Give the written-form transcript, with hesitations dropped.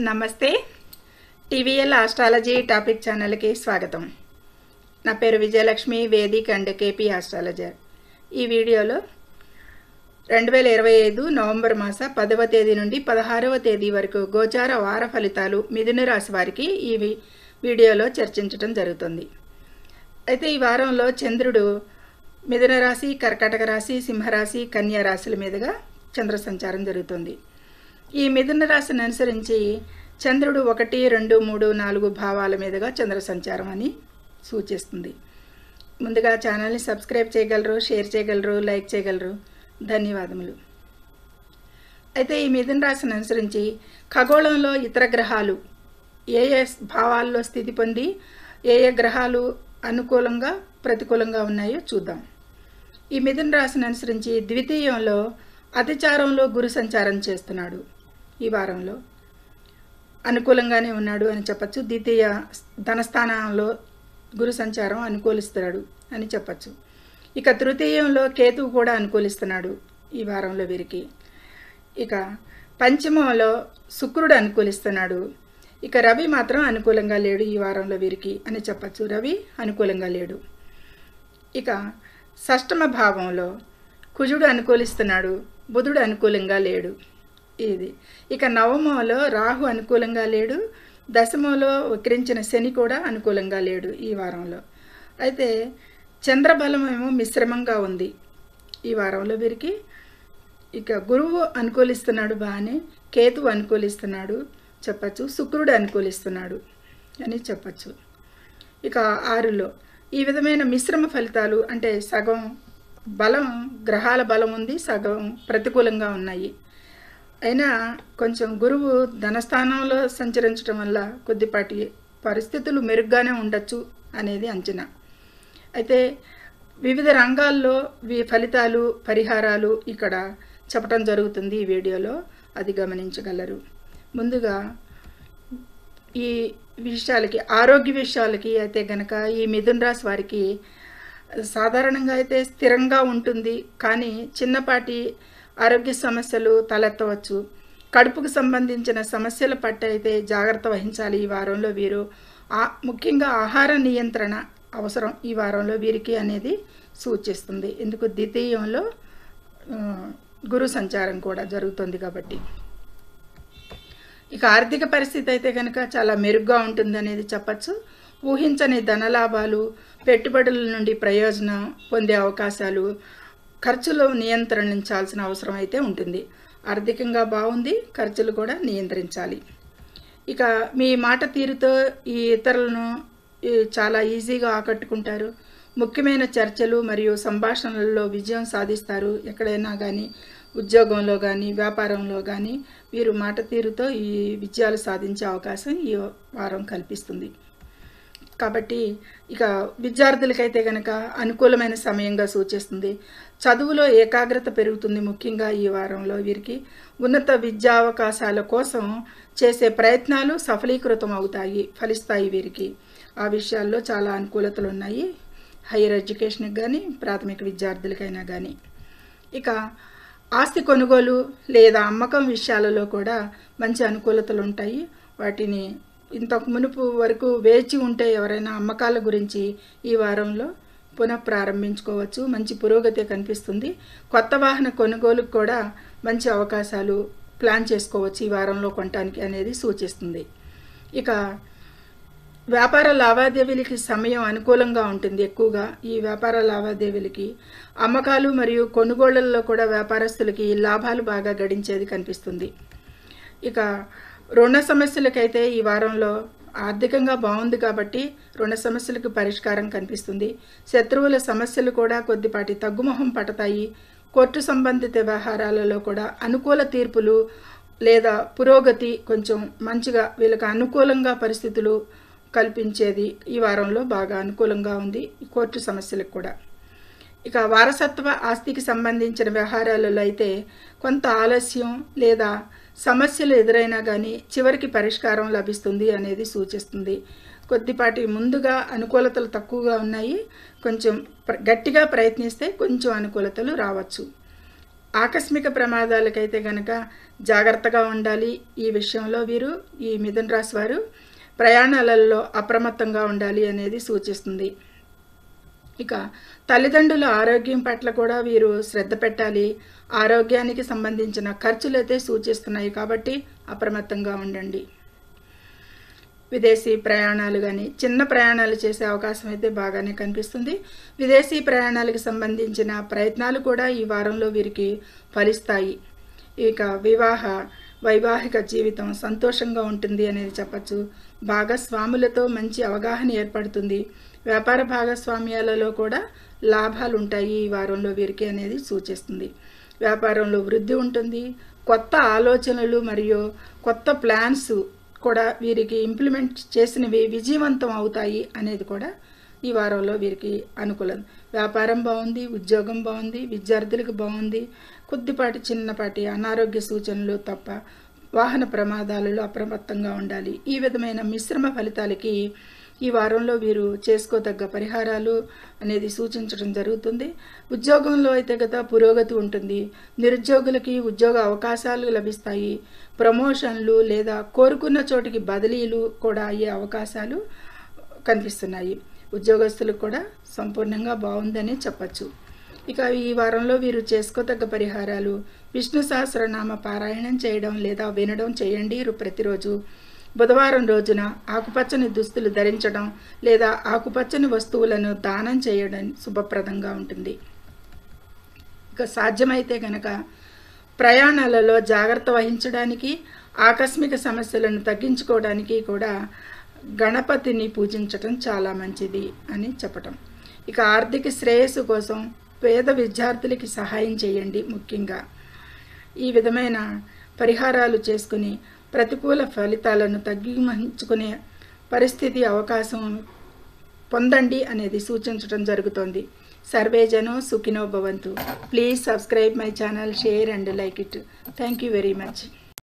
నమస్తే. TVL astrology topic ఛానల్కి స్వాగతం. నా పేరు Vijayalakshmi, Vedic and KP astrologer. ఈ వీడియోలో 2025 నవంబర్ మాస 10వ తేదీ నుండి 16వ తేదీ వరకు గోచార వార ఫలితాలు మిథున రాశి వారికి ఈ వీడియోలో చర్చించడం జరుగుతుంది. అయితే ఈ వారంలో చంద్రుడు మిథున రాశి, కర్కాటక రాశి, సింహరాశి, కన్యా రాశుల మీదుగా చంద్ర సంచారం జరుగుతుంది. ఈ మిథున రాశిని అనుసరించి చంద్రుడు 1, 2, 3, 4 భావాల మీదుగా చంద్ర సంచారం అని సూచిస్తుంది. ముందుగా ఛానల్ని సబ్స్క్రైబ్ చేయగలరు, షేర్ చేయగలరు, లైక్ చేయగలరు. ధన్యవాదములు. అయితే ఈ మిథున రాశిని అనుసరించి ఖగోళంలో ఇతర గ్రహాలు ఏ ఏ భావాల్లో స్థితి పొంది ఏ ఏ గ్రహాలు అనుకూలంగా ప్రతికూలంగా ఉన్నాయో చూద్దాం. ఈ మిథున రాశిని అనుసరించి ద్వితీయంలో అతిచారంలో గురు సంచారం చేస్తున్నాడు. ఈ వారంలో అనుకూలంగానే ఉన్నాడు అని చెప్పచ్చు. ద్వితీయ ధనస్థానంలో గురు సంచారం అనుకూలిస్తున్నాడు అని చెప్పచ్చు. ఇక తృతీయంలో కేతువు కూడా అనుకూలిస్తున్నాడు ఈ వారంలో వీరికి. ఇక పంచమంలో శుక్రుడు అనుకూలిస్తున్నాడు. ఇక రవి మాత్రం అనుకూలంగా లేడు ఈ వారంలో వీరికి అని చెప్పచ్చు. రవి అనుకూలంగా లేడు. ఇక షష్టమ భావంలో కుజుడు అనుకూలిస్తున్నాడు, బుధుడు అనుకూలంగా లేడు. ఇది ఇక నవమంలో రాహు అనుకూలంగా లేడు, దశమంలో వక్రించిన శని కూడా అనుకూలంగా లేడు ఈ వారంలో. అయితే చంద్రబలం ఏమో మిశ్రమంగా ఉంది ఈ వారంలో వీరికి. ఇక గురువు అనుకూలిస్తున్నాడు బాగానే, కేతువు అనుకూలిస్తున్నాడు చెప్పచ్చు, శుక్రుడు అనుకూలిస్తున్నాడు అని చెప్పచ్చు. ఇక 6లో ఈ విధమైన మిశ్రమ ఫలితాలు, అంటే సగం బలం గ్రహాల బలం ఉంది, సగం ప్రతికూలంగా ఉన్నాయి. అయినా కొంచెం గురువు ధనస్థానంలో సంచరించడం వల్ల కొద్దిపాటి పరిస్థితులు మెరుగ్గానే ఉండొచ్చు అనేది అంచనా. అయితే వివిధ రంగాల్లో ఫలితాలు, పరిహారాలు ఇక్కడ చెప్పడం జరుగుతుంది ఈ వీడియోలో, అది గమనించగలరు. ముందుగా ఈ విషయాలకి, ఆరోగ్య విషయాలకి అయితే గనక ఈ మిథున రాశి వారికి సాధారణంగా అయితే స్థిరంగా ఉంటుంది, కానీ చిన్నపాటి ఆరోగ్య సమస్యలు తలెత్తవచ్చు. కడుపుకు సంబంధించిన సమస్యల పట్ల అయితే జాగ్రత్త వహించాలి ఈ వారంలో వీరు. ముఖ్యంగా ఆహార నియంత్రణ అవసరం ఈ వారంలో వీరికి అనేది సూచిస్తుంది. ఎందుకు ద్వితీయంలో గురు సంచారం కూడా జరుగుతుంది కాబట్టి. ఇక ఆర్థిక పరిస్థితి అయితే కనుక చాలా మెరుగ్గా ఉంటుంది అనేది చెప్పచ్చు. ఊహించని ధనలాభాలు, పెట్టుబడుల నుండి ప్రయోజనం పొందే అవకాశాలు, ఖర్చులు నియంత్రించాల్సిన అవసరం అయితే ఉంటుంది. ఆర్థికంగా బాగుంది, ఖర్చులు కూడా నియంత్రించాలి. ఇక మీ మాట తీరుతో ఈ ఇతరులను చాలా ఈజీగా ఆకట్టుకుంటారు. ముఖ్యమైన చర్చలు మరియు సంభాషణలలో విజయం సాధిస్తారు. ఎక్కడైనా కానీ, ఉద్యోగంలో కానీ, వ్యాపారంలో కానీ వీరు మాట తీరుతో ఈ విజయాలు సాధించే అవకాశం ఈ వారం కల్పిస్తుంది. కాబట్టి ఇక విద్యార్థులకైతే కనుక అనుకూలమైన సమయంగా సూచిస్తుంది. చదువులో ఏకాగ్రత పెరుగుతుంది. ముఖ్యంగా ఈ వారంలో వీరికి ఉన్నత విద్యా అవకాశాల కోసం చేసే ప్రయత్నాలు సఫలీకృతం అవుతాయి, ఫలిస్తాయి వీరికి. ఆ విషయాల్లో చాలా అనుకూలతలు ఉన్నాయి, హైయర్ ఎడ్యుకేషన్కి కానీ ప్రాథమిక విద్యార్థులకైనా కానీ. ఇక ఆస్తి కొనుగోలు లేదా అమ్మకం విషయాలలో కూడా మంచి అనుకూలతలు ఉంటాయి. వాటిని ఇంతకు మునుపు వరకు వేచి ఉంటే ఎవరైనా అమ్మకాల గురించి ఈ వారంలో పునఃప్రారంభించుకోవచ్చు. మంచి పురోగతి కనిపిస్తుంది. కొత్త వాహన కొనుగోలుకు కూడా మంచి అవకాశాలు ప్లాన్ చేసుకోవచ్చు ఈ వారంలో కొనటానికి అనేది సూచిస్తుంది. ఇక వ్యాపార లావాదేవీలకి సమయం అనుకూలంగా ఉంటుంది. ఎక్కువగా ఈ వ్యాపార లావాదేవీలకి, అమ్మకాలు మరియు కొనుగోళ్లలో కూడా వ్యాపారస్తులకి లాభాలు బాగా గడించేది కనిపిస్తుంది. ఇక రుణ సమస్యలకైతే ఈ వారంలో ఆర్థికంగా బాగుంది కాబట్టి రుణ సమస్యలకు పరిష్కారం కనిపిస్తుంది. శత్రువుల సమస్యలు కూడా కొద్దిపాటి తగ్గుముఖం పడతాయి. కోర్టు సంబంధిత వ్యవహారాలలో కూడా అనుకూల తీర్పులు లేదా పురోగతి కొంచెం మంచిగా వీళ్ళకి అనుకూలంగా పరిస్థితులు కల్పించేది ఈ వారంలో బాగా అనుకూలంగా ఉంది ఈ కోర్టు సమస్యలకు కూడా. ఇక వారసత్వ ఆస్తికి సంబంధించిన వ్యవహారాలలో అయితే కొంత ఆలస్యం లేదా సమస్యలు ఎదురైనా కానీ చివరికి పరిష్కారం లభిస్తుంది అనేది సూచిస్తుంది. కొద్దిపాటి ముందుగా అనుకూలతలు తక్కువగా ఉన్నాయి, కొంచెం గట్టిగా ప్రయత్నిస్తే కొంచెం అనుకూలతలు రావచ్చు. ఆకస్మిక ప్రమాదాలకైతే గనక జాగ్రత్తగా ఉండాలి. ఈ విషయంలో వీరు ఈ మిథున రాశి వారు ప్రయాణాలలో అప్రమత్తంగా ఉండాలి అనేది సూచిస్తుంది. ఇక తల్లిదండ్రుల ఆరోగ్యం పట్ల కూడా వీరు శ్రద్ధ పెట్టాలి. ఆరోగ్యానికి సంబంధించిన ఖర్చులు అయితే సూచిస్తున్నాయి కాబట్టి అప్రమత్తంగా ఉండండి. విదేశీ ప్రయాణాలు కానీ చిన్న ప్రయాణాలు చేసే అవకాశం అయితే బాగానే కనిపిస్తుంది. విదేశీ ప్రయాణాలకు సంబంధించిన ప్రయత్నాలు కూడా ఈ వారంలో వీరికి ఫలిస్తాయి. ఇక వైవాహిక జీవితం సంతోషంగా ఉంటుంది అనేది చెప్పచ్చు. భాగస్వాములతో మంచి అవగాహన ఏర్పడుతుంది. వ్యాపార భాగస్వామ్యాలలో కూడా లాభాలు ఉంటాయి ఈ వారంలో వీరికి అనేది సూచిస్తుంది. వ్యాపారంలో వృద్ధి ఉంటుంది. కొత్త ఆలోచనలు మరియు కొత్త ప్లాన్స్ కూడా వీరికి ఇంప్లిమెంట్ చేసినవి విజయవంతం అవుతాయి అనేది కూడా ఈ వారంలో వీరికి అనుకూలం. వ్యాపారం బాగుంది, ఉద్యోగం బాగుంది, విద్యార్థులకు బాగుంది. కొద్దిపాటి చిన్నపాటి అనారోగ్య సూచనలు తప్ప వాహన ప్రమాదాలలో అప్రమత్తంగా ఉండాలి. ఈ విధమైన మిశ్రమ ఫలితాలకి ఈ వారంలో వీరు చేసుకోదగ్గ పరిహారాలు అనేది సూచించడం జరుగుతుంది. ఉద్యోగంలో అయితే కదా పురోగతి ఉంటుంది. నిరుద్యోగులకి ఉద్యోగ అవకాశాలు లభిస్తాయి. ప్రమోషన్లు లేదా కోరుకున్న చోటికి బదిలీలు కూడా అయ్యే అవకాశాలు కనిపిస్తున్నాయి. ఉద్యోగస్తులకు కూడా సంపూర్ణంగా బాగుందని చెప్పచ్చు. ఇక ఈ వారంలో వీరు చేసుకోదగ్గ పరిహారాలు విష్ణు సహస్రనామ పారాయణం చేయడం లేదా వినడం చేయండి ప్రతిరోజు. బుధవారం రోజున ఆకుపచ్చని దుస్తులు ధరించడం లేదా ఆకుపచ్చని వస్తువులను దానం చేయడం శుభప్రదంగా ఉంటుంది. ఇక సాధ్యమైతే కనుక ప్రయాణాలలో జాగ్రత్త వహించడానికి, ఆకస్మిక సమస్యలను తగ్గించుకోవడానికి కూడా గణపతిని పూజించటం చాలా మంచిది అని చెప్పటం. ఇక ఆర్థిక శ్రేయస్సు కోసం పేద విద్యార్థులకి సహాయం చేయండి. ముఖ్యంగా ఈ విధమైన పరిహారాలు చేసుకుని ప్రతికూల ఫలితాలను తగ్గించుకునే పరిస్థితి అవకాశం పొందండి అనేది సూచించడం జరుగుతోంది. సర్వే జనో సుఖినో భవంతు. Please subscribe my channel, share and like it. Thank you very much.